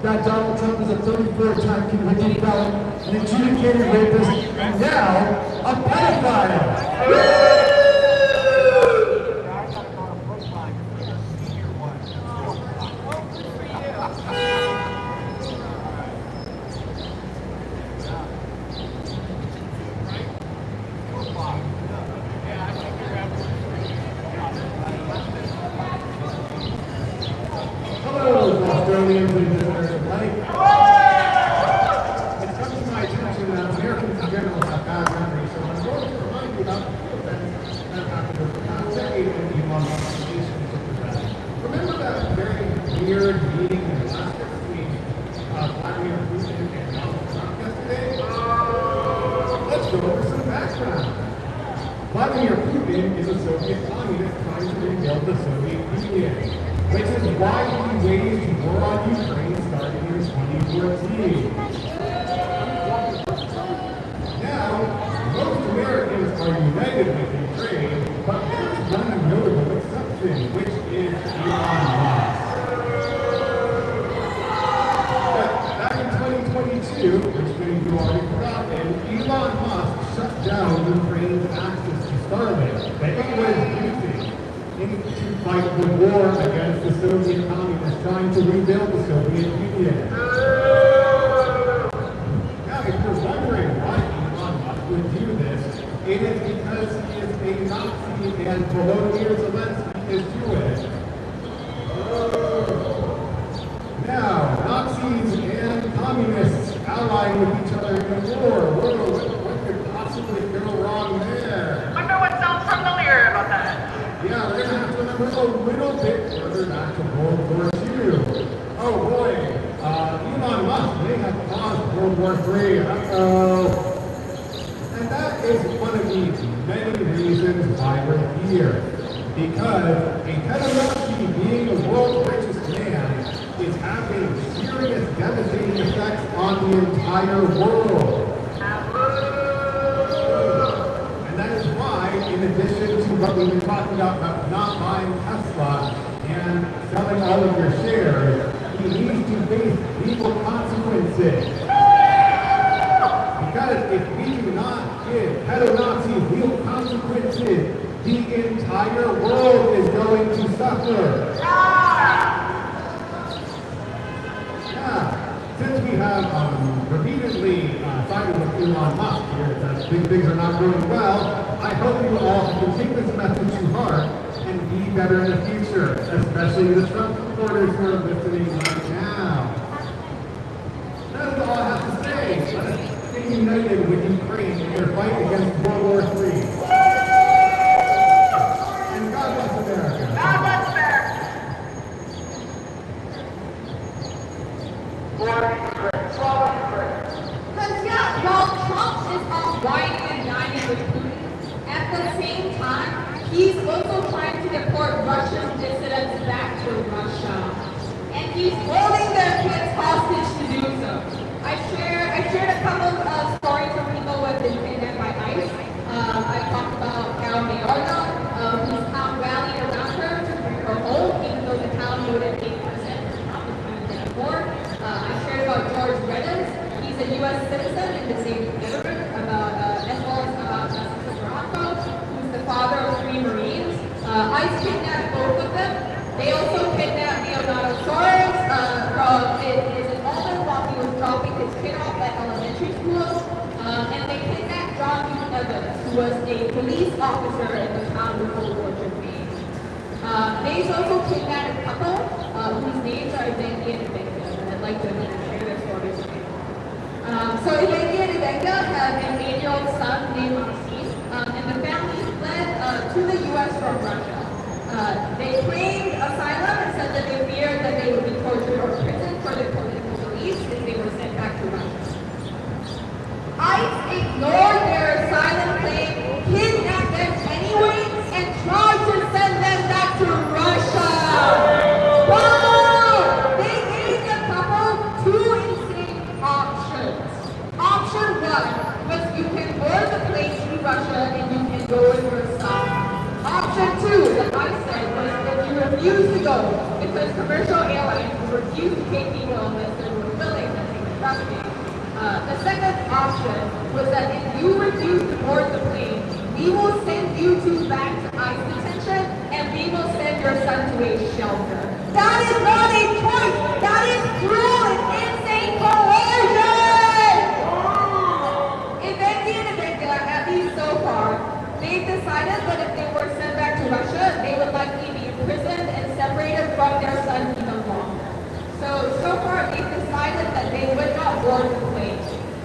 that Donald Trump is a 34-time convicted felon, an adjudicated rapist, and now a pedophile. Hello, Australians and visitors alike. It's come to my attention that Americans in general have bad memories, so I'm going to remind you about two events that happened over the past decade in Elon Musk's relationship with that. Remember that very weird meeting in Alaska between Vladimir Putin and Donald Trump yesterday? Let's go over some background. Vladimir Putin is a Soviet communist trying to rebuild the Soviet Union, which is why he waged war on Ukraine starting in 2014. Now, most Americans are united with Ukraine, but there is one notable exception, which is Elon Musk. Back in 2022, which many of you already forgotten, Elon Musk shut down Ukraine's access to Starlink that it was using to fight the war against the Soviet communists trying to rebuild the Soviet Union. Now, if you're wondering why Elon Musk would do this, it is because he is a Nazi and Volodymyr Zelensky is Jewish. Now, Nazis and communists allying with each other in a war. Whoa, what could possibly go wrong there? I know what sounds familiar about that. Yeah, we're going to have to remember a little bit further back to World War II. Oh boy, Elon Musk may have caused World War III. Uh-oh. And that is one of the many reasons why we're here. Because a pedo-Nazi being the world's richest man is having serious, devastating effects on the entire world. In addition to what we've been talking about not buying Tesla and selling all of your shares, he needs to face legal consequences. Because if we do not give pedo-Nazis legal consequences, the entire world is going to suffer. Yeah, since we have repeatedly sided with Elon Musk here that big things are not going well, I hope you all can take this message to heart and be better in the future, especially the Trump supporters who are listening right now. That's all I have to say. Let us stay united with Ukraine in their fight against World War III. And God bless America. God bless America. Because yeah, while Trump is off whining and dining with Putin, at the same time, he's also trying to deport Russian dissidents back to Russia. And he's holding their kids hostage to do so. I shared a couple of stories from people who have been kidnapped by ICE. I talked about Carol Mayorga, whose town rallied around her to bring her home, even though the town voted 8% for Trump in 2024. I shared about George Reddens. He's a U.S. citizen in the same neighborhood, as well as about who's the father of 3 Marines. ICE kidnapped both of them. They also kidnapped Leonardo Soros from his involvement while he was dropping his kid off at elementary school. And they kidnapped John Evans, who was a police officer in the town of World War II. They also kidnapped a couple whose names are Ivanka and Ivanka, and I'd like to share their stories with you. So Ivanka and Ivanka have an 8-year-old son named Maxine, and the family fled to the U.S. from Russia. They claimed asylum and said that they feared that they would be tortured or imprisoned for their political beliefs if they were sent back to Russia. ICE ignored their asylum claim, kidnapped them anyway, and tried to send them back to Russia. Wow! They gave the couple 2 insane options. Option 1 was you can board the plane to Russia and you can go in yourself. Option 2, that I said, was that you refuse to go because commercial airlines refuse refused to pay people unless they were willing to take trust me. The second option was that if you refuse to board the plane, we will send you two back to ICE detention and we will send your son to a shelter. That is not a choice. That is cruel and insane coercion. Eventually, at least so far, they've decided that if they were sent back to Russia, they would likely be imprisoned and separated from their son even longer. So far, they've decided that they would not board the plane.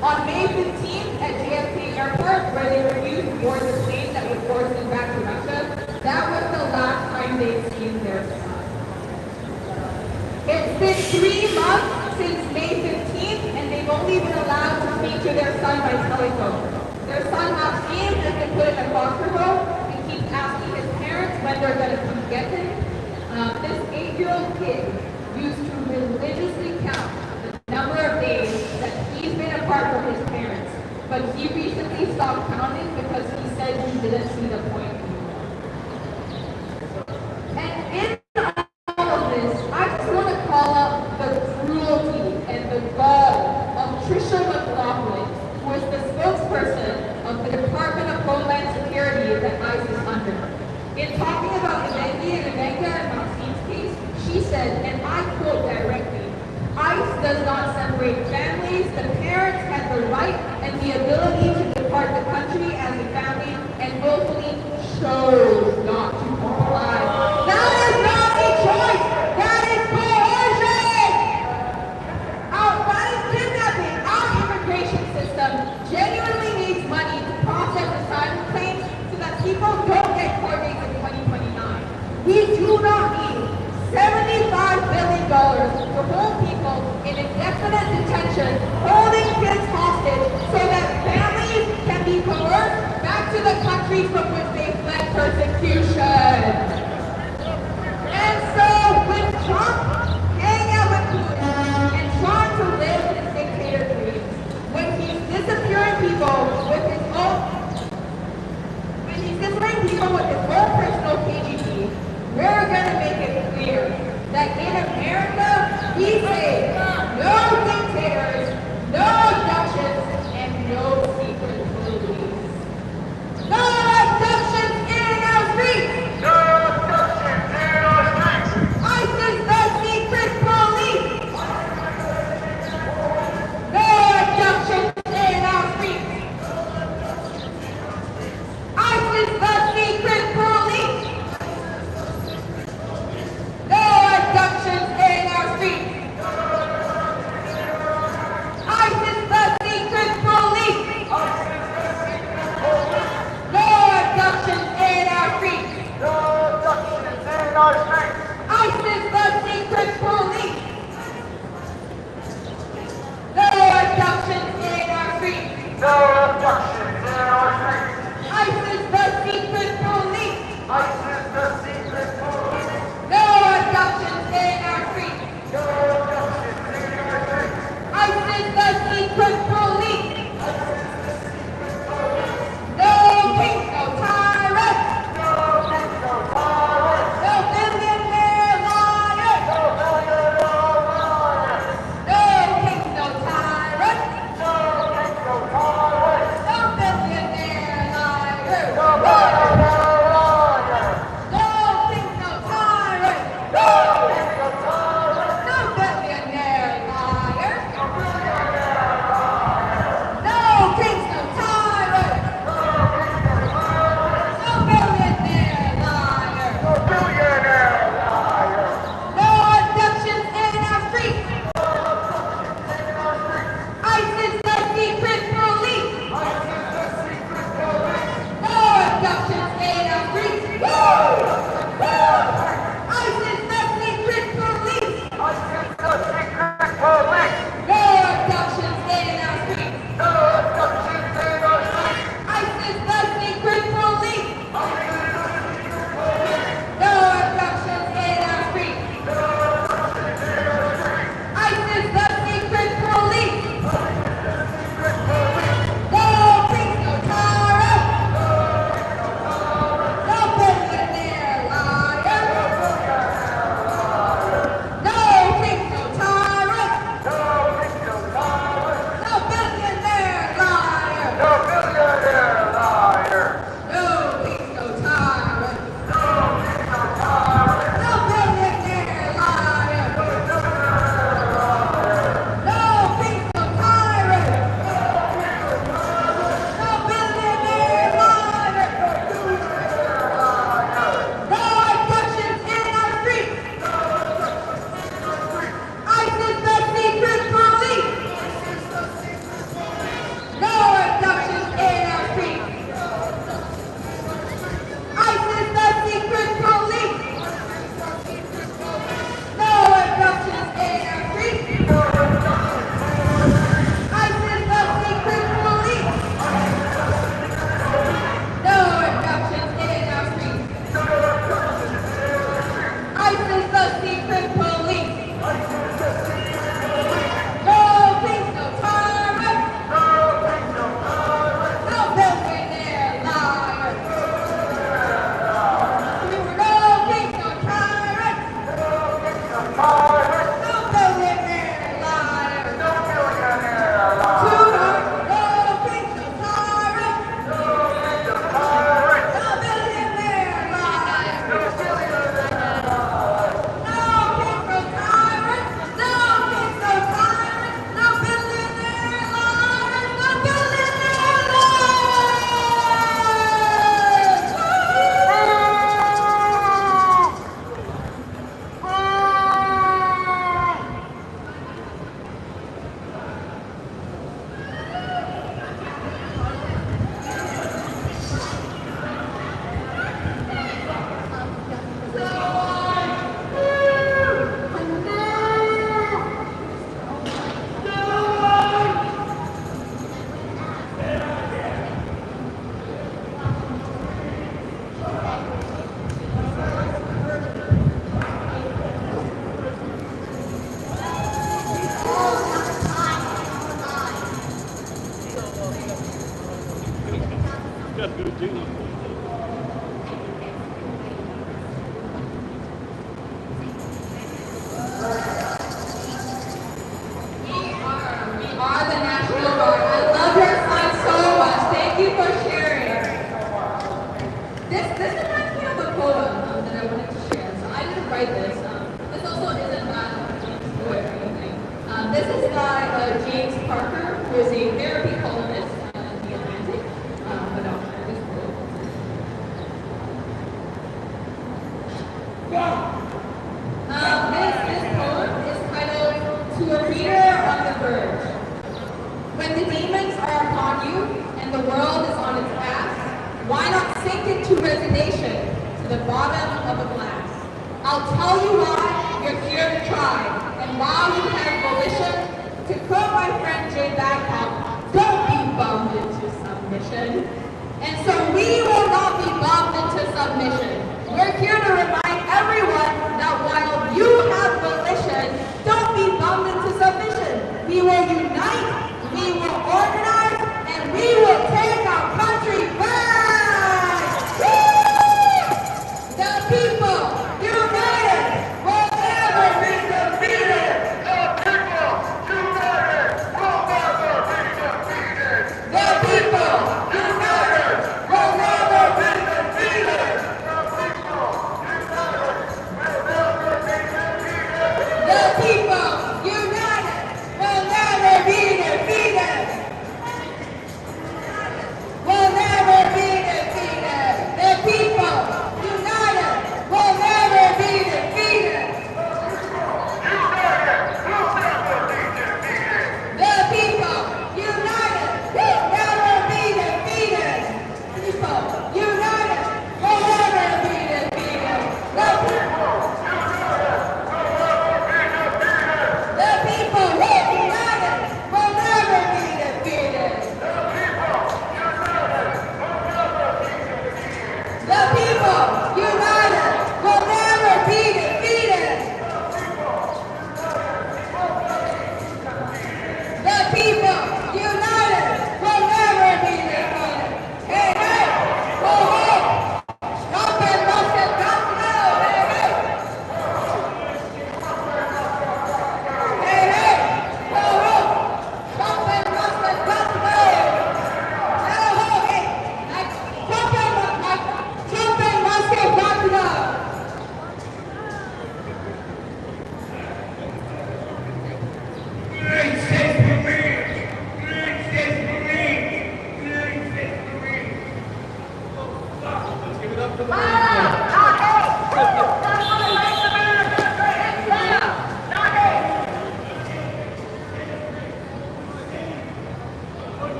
On May 15th at JFK Airport, where they refused to board the plane that would force them back to Russia, that was the last time they'd seen their son. It's been 3 months since May 15th, and they've only been allowed to speak to their son by telephone. Their son Maxime has been put in a foster home and keeps asking his parents when they're going to come get him. This 8-year-old kid used to religiously count the number of days that he's been apart from his parents, but he recently stopped counting because he said he didn't see the point anymore. And in all of this, I just want to call out the cruelty and the gall of Tricia McLaughlin, who is the spokesperson of the Department of Homeland Security that ICE is under. In talking about Ivanka and Maxime's case, she said, and I quote directly, ICE does not separate families. The parents have the right and the ability to depart the country as a family and willfully chose not to comply. That is not a choice. That is coercion. That is kidnapping. Our immigration system genuinely needs money to process asylum claims so that people don't get court dates in 2029. We do not need $75 billion to hold people in indefinite detention, holding kids hostage so that families can be coerced back to the countries from which they fled persecution. And so when Trump hang out with Putin and trying to live his dictator dreams, when he's disappearing people with his own personal KGB, we're going to make it clear that in America, we say no dictators, no abductions, and no secret police. No abductions in our streets! No abductions in our streets! ICE is the secret police! No abductions in our streets! ICE is the secret police! No abductions in our streets! ICE is the secret police! No abductions in our streets! No abductions in our streets! ICE is the secret police! No abductions in our streets! No abductions in our streets! ICE is the secret police! ICE is the secret police! No abductions in our streets! No abductions in our streets! ICE is the secret police! No kings, no tyrants! No kings, no tyrants! No billionaire liars! No billionaire liars! No kings, no tyrants! No kings, no tyrants! No billionaire liars! No billionaire liars! No kings, no tyrants! No kings, no tyrants! No billionaire liars! No billionaire liars! We are the National Guard. I love your sign so much. Thank you for sharing. This reminds me of a poem that I wanted to share. So I didn't write this. This also isn't that or anything. This is by James Parker, who is a therapy columnist in the Atlantic. But I'll share this quote. This poem is titled "To a Reader on the Verge." When the demons are upon you and the world is on its ass, why not sink into resignation to the bottom of a glass? I'll tell you why you're here to try, and while you have volition, to quote my friend Jay Baghouse, don't be bummed into submission. And so we will not be bummed into submission. We're here to remind everyone that while you have volition, don't be bummed into submission. We will unite, we will organize,